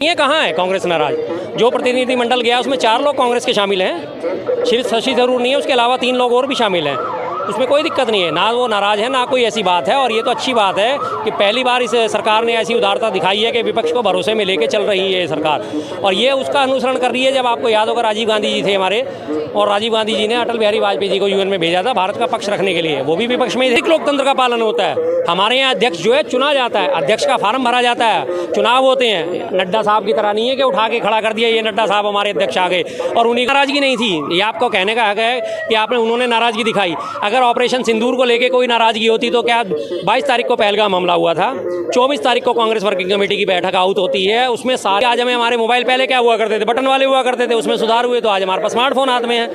ये कहाँ है कांग्रेस नाराज? जो प्रतिनिधिमंडल गया उसमें 4 लोग कांग्रेस के शामिल हैं, सिर्फ शशि थरूर नहीं है, उसके अलावा 3 लोग और भी शामिल हैं। उसमें कोई दिक्कत नहीं है, ना वो नाराज़ है ना कोई ऐसी बात है। और ये तो अच्छी बात है कि पहली बार इस सरकार ने ऐसी उदारता दिखाई है कि विपक्ष को भरोसे में लेके चल रही है ये सरकार, और ये उसका अनुसरण कर रही है। जब आपको याद होगा राजीव गांधी जी थे हमारे, और राजीव गांधी जी ने अटल बिहारी वाजपेयी जी को यूएन में भेजा था भारत का पक्ष रखने के लिए, वो भी विपक्ष में। लोकतंत्र का पालन होता है। हमारे यहाँ अध्यक्ष जो है चुना जाता है, अध्यक्ष का फार्म भरा जाता है, चुनाव होते हैं। नड्डा साहब की तरह नहीं है कि उठा के खड़ा कर दिया ये नड्डा साहब हमारे अध्यक्ष आ गए और उन्हीं नाराजगी नहीं थी। ये आपको कहने का हक है कि आपने उन्होंने नाराजगी दिखाई। अगर ऑपरेशन सिंदूर को लेके कोई नाराजगी होती तो क्या 22 तारीख को पहलगाम हमला हुआ था, 24 तारीख को कांग्रेस वर्किंग कमेटी की बैठक आउट होती है, उसमें सारे आज हमें हमारे मोबाइल पहले क्या हुआ करते थे, बटन वाले हुआ करते थे, उसमें सुधार हुए तो आज हमारे पास स्मार्टफोन हाथ में है।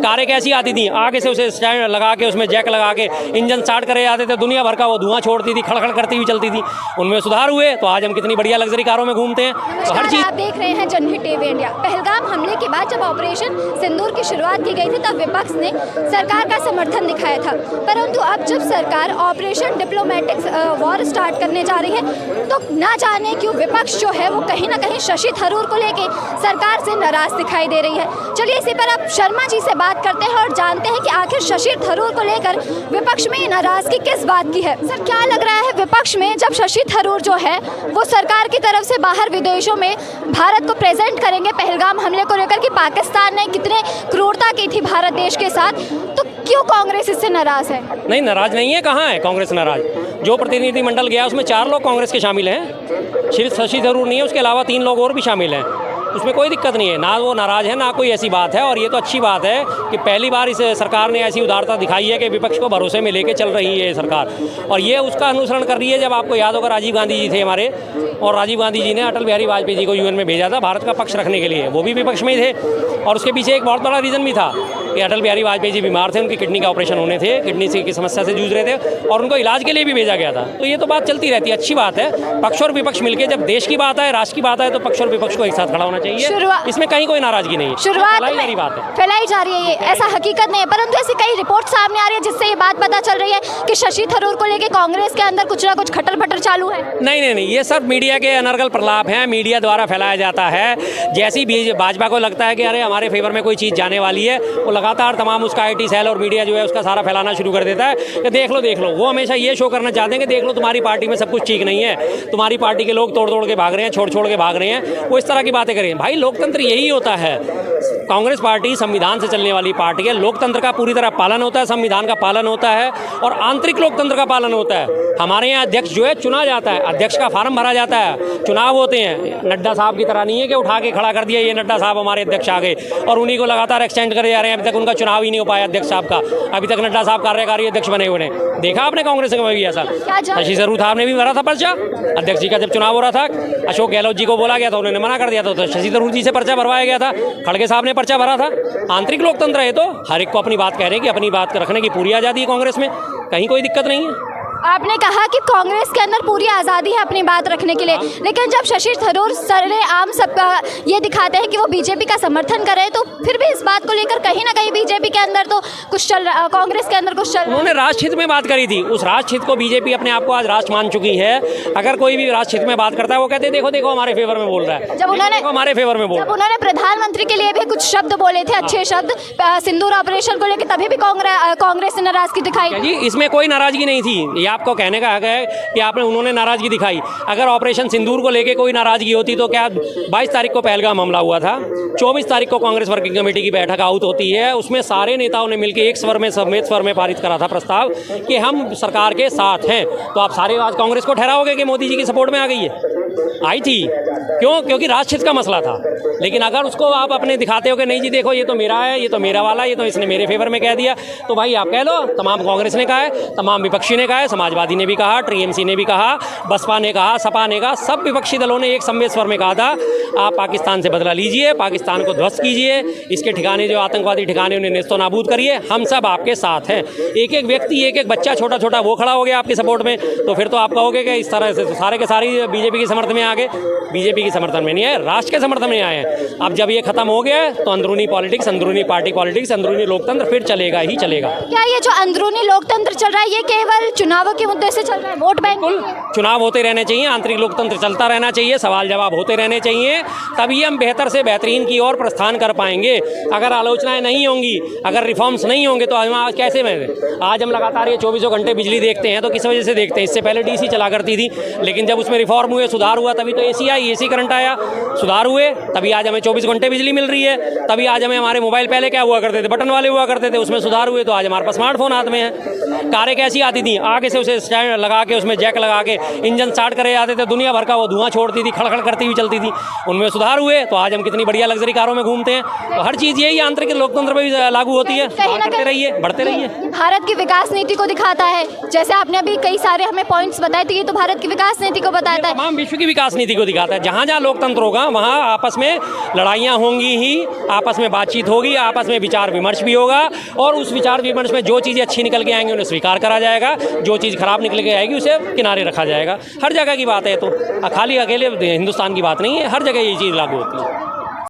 कारें कैसी आती थी, आगे से उसे स्टैंड लगा के उसमें जैक लगा के इंजन स्टार्ट करे आते थे, दुनिया भर का वो धुआं छोड़ती थी, खड़खड़ करती हुई चलती थी, उनमें सुधार हुए तो आज हम कितनी बढ़िया लग्जरी कारों में घूमते हैं। तो हर चीज आप देख रहे हैं जनहित टीवी इंडिया। पहलगाम हमले के बाद जब ऑपरेशन सिंदूर की शुरुआत की गई थी तब विपक्ष ने सरकार का समर्थन दिखाया था, परंतु अब जब सरकार ऑपरेशन डिप्लोमेटिक वॉर स्टार्ट करने जा रही है तो ना जाने क्यों विपक्ष जो है वो कहीं ना कहीं शशि थरूर को लेके सरकार से नाराज दिखाई दे रही है। चलिए इसी पर अब शर्मा जी से बात करते हैं और जानते हैं कि आखिर शशि थरूर को लेकर विपक्ष में नाराजगी किस बात की है। सर, क्या लग रहा है विपक्ष में जब शशि थरूर जो है वो सरकार की तरफ से बाहर विदेशों में भारत को प्रेजेंट करेंगे पहलगाम हमले को लेकर कि पाकिस्तान ने कितने क्रूरता की थी भारत देश के साथ, तो क्यों कांग्रेस इससे नाराज है? नहीं, नाराज नहीं है। कहाँ है कांग्रेस नाराज? जो प्रतिनिधिमंडल गया उसमें 4 लोग कांग्रेस के शामिल हैं, सिर्फ शशि थरूर नहीं है, उसके अलावा 3 लोग और भी शामिल हैं। उसमें कोई दिक्कत नहीं है, ना वो नाराज़ है ना कोई ऐसी बात है। और ये तो अच्छी बात है कि पहली बार इस सरकार ने ऐसी उदारता दिखाई है कि विपक्ष को भरोसे में लेके चल रही है ये सरकार, और ये उसका अनुसरण कर रही है। जब आपको याद होगा राजीव गांधी जी थे हमारे, और राजीव गांधी जी ने अटल बिहारी वाजपेयी जी को यूएन में भेजा था भारत का पक्ष रखने के लिए, वो भी विपक्ष में ही थे। और उसके पीछे एक बहुत बड़ा रीज़न भी था कि अटल बिहारी वाजपेयी जी बीमार थे, उनकी किडनी का ऑपरेशन होने थे, किडनी की समस्या से जूझ रहे थे और उनको इलाज के लिए भी भेजा गया था। तो ये तो बात चलती रहती है, अच्छी बात है। पक्ष और विपक्ष मिलकर जब देश की बात आए, राष्ट्र की बात आए, तो पक्ष और विपक्ष को एक साथ खड़ा होना चाहिए। इसमें कहीं कोई नाराजगी नहीं है, शुरुआत में बात है, फैलाई जा रही है ये, ऐसा हकीकत नहीं है, परंतु ऐसी कई रिपोर्ट सामने आ रही है जिससे ये बात पता चल रही है कि शशि थरूर को लेकर कांग्रेस के अंदर कुछ ना कुछ खटर पटर चालू है। नहीं, ये सब मीडिया के अनर्गल प्रलाप हैं, मीडिया द्वारा फैलाया जाता है। जैसी भी भाजपा को लगता है कि अरे हमारे फेवर में कोई चीज़ जाने वाली है, वो लगातार तमाम उसका आईटी सेल और मीडिया जो है उसका सारा फैलाना शुरू कर देता है कि देख लो। वो हमेशा ये शो करना चाहते हैं कि देख लो तुम्हारी पार्टी में सब कुछ ठीक नहीं है, तुम्हारी पार्टी के लोग तोड़ के भाग रहे हैं, छोड़ के भाग रहे हैं, वो इस तरह की बातें करें। भाई, लोकतंत्र यही होता है। कांग्रेस पार्टी संविधान से चलने वाली पार्टी है, लोकतंत्र का पूरी तरह पालन होता है, संविधान का पालन होता है और आंतरिक लोकतंत्र का पालन होता है। हमारे यहाँ अध्यक्ष जो है चुना जाता है, अध्यक्ष का फार्म भरा जाता है, चुनाव होते हैं। नड्डा साहब की तरह नहीं है कि उठा के खड़ा कर दिया ये नड्डा साहब हमारे अध्यक्ष आ गए और उन्हीं को लगातार एक्सटेंड करे जा रहे हैं। अभी तक उनका चुनाव ही नहीं हो पाया अध्यक्ष साहब का, अभी तक नड्डा साहब कार्यकारी अध्यक्ष बने हुए हैं। देखा आपने कांग्रेस का भी ऐसा? शशि थरूर साहब ने भी भरा था पर्चा, अध्यक्ष जी का जब चुनाव हो रहा था, अशोक गहलोत जी को बोला गया था, उन्होंने मना कर दिया था, तो शशि थरूर जी से पर्चा भरवाया गया था, खड़गे साहब ने पर्चा भरा था। आंतरिक लोकतंत्र है, तो हर एक को अपनी बात कह रहे हैं कि अपनी बात रखने की पूरी आज़ादी है कांग्रेस में, कहीं कोई दिक्कत नहीं है। आपने कहा कि कांग्रेस के अंदर पूरी आज़ादी है अपनी बात रखने के लिए, लेकिन जब शशि थरूर सरेआम सब ये दिखाते हैं कि वो बीजेपी का समर्थन कर रहे हैं, तो फिर भी इस बात को लेकर कहीं ना कहीं बीजेपी के अंदर तो कुछ चल रहा, कांग्रेस के अंदर कुछ चल रहा। उन्होंने राष्ट्र हित में बात करी थी, उस राष्ट्र हित को बीजेपी अपने आप को आज राष्ट्र मान चुकी है। अगर कोई भी राष्ट्र हित में बात करता है वो कहते हैं देखो हमारे फेवर में बोल रहा है, जब उन्होंने हमारे फेवर में बोल रहा है। उन्होंने प्रधानमंत्री के लिए भी कुछ शब्द बोले थे, अच्छे शब्द, सिंदूर ऑपरेशन को लेकर, तभी भी कांग्रेस ने नाराजगी दिखाई। जी, इसमें कोई नाराजगी नहीं थी, ये आपको कहने का हक है कि उन्होंने नाराजगी दिखाई। अगर ऑपरेशन सिंदूर को लेके कोई नाराजगी होती तो क्या 22 तारीख को पहलगाम हमला हुआ था, 24 तारीख को कांग्रेस वर्किंग कमेटी की बैठक आउट होती है, उसमें सारे नेताओं ने मिलकर एक स्वर में पारित करा था प्रस्ताव कि हम सरकार के साथ हैं। तो आप सारे आज कांग्रेस को ठहराओगे कि मोदी जी की सपोर्ट में आ गई है? आई थी क्यों? क्योंकि राष्ट्र हित का मसला था। लेकिन अगर उसको आप अपने दिखाते हो कि नहीं जी देखो ये तो मेरा है, ये तो मेरा वाला, ये तो इसने मेरे फेवर में कह दिया, तो भाई आप कह लो। तमाम कांग्रेस ने कहा है, तमाम विपक्षी ने कहा है, समाजवादी ने भी कहा, टीएमसी ने भी कहा, बसपा ने कहा, सपा ने कहा, सब विपक्षी दलों ने एक संवेद स्वर में कहा था आप पाकिस्तान से बदला लीजिए, पाकिस्तान को ध्वस्त कीजिए, इसके ठिकाने जो आतंकवादी ठिकाने उन्हें नेस्तो नाबूद करिए, हम सब आपके साथ हैं। एक एक व्यक्ति, एक एक बच्चा छोटा वो खड़ा हो गया आपके सपोर्ट में, तो फिर तो आप कहोगे कि इस तरह से तो सारे के सारी बीजेपी की समर्थन समर्थन में आ गए, बीजेपी के समर्थन में नहीं आए, राष्ट्र के समर्थन में आए हैं। अब जब ये खत्म हो गया है तो अंदरूनी पॉलिटिक्स, अंदरूनी पार्टी पॉलिटिक्स, अंदरूनी लोकतंत्र फिर चलेगा ही चलेगा। क्या ये जो अंदरूनी लोकतंत्र चल रहा है ये केवल चुनावों के मुद्दे से चल रहा है, वोट बैंक? चुनाव होते रहने चाहिए, आंतरिक लोकतंत्र चलता रहना चाहिए, सवाल जवाब होते रहने चाहिए, तभी हम बेहतर से बेहतरीन की ओर प्रस्थान कर पाएंगे। अगर आलोचनाएं नहीं होंगी, अगर रिफॉर्म्स नहीं होंगे तो हम कैसे में आज हम लगातार ये 24 घंटे बिजली देखते हैं तो किस वजह से देखते हैं? इससे पहले डीसी चला करती थी, लेकिन जब उसमें रिफॉर्म हुए, सुधार हुआ, तभी तो एसी आई, एसी करंट आया, सुधार हुए, तभी आज हमें 24 घंटे बिजली मिल रही है। तभी आज हमें हमारे मोबाइल पहले क्या हुआ करते थे, बटन वाले हुआ करते थे, उसमें सुधार हुए तो आज हमारे पास स्मार्टफोन हाथ में है। कारें कैसी आती थी, आगे से उसे स्टैंड लगा के उसमें जैक लगा के इंजन स्टार्ट करे जाते थे, दुनिया भर का वो धुआं छोड़ती थी, खड़खड़ करती हुई चलती थी, उनमें सुधार हुए तो आज हम कितनी बढ़िया लग्जरी कारों में घूमते हैं। तो हर चीज़ यही आंतरिक लोकतंत्र पर भी लागू होती है। करते रहिए, बढ़ते रहिए। भारत की विकास नीति को दिखाता है, जैसे आपने अभी कई सारे हमें पॉइंट्स बताए, तो ये तो भारत की विकास नीति को बताता है, तमाम विश्व की विकास नीति को दिखाता है। जहाँ जहाँ लोकतंत्र होगा वहाँ आपस में लड़ाइयाँ होंगी ही, आपस में बातचीत होगी, आपस में विचार विमर्श भी होगा, और उस विचार विमर्श में जो चीज़ें अच्छी निकल के आएंगी उन्हें स्वीकार करा जाएगा, जो चीज़ खराब निकल के आएगी उसे किनारे रखा जाएगा। हर जगह की बात है, तो खाली अकेले हिंदुस्तान की बात नहीं है, हर जगह ये चीज़ लागू होती है।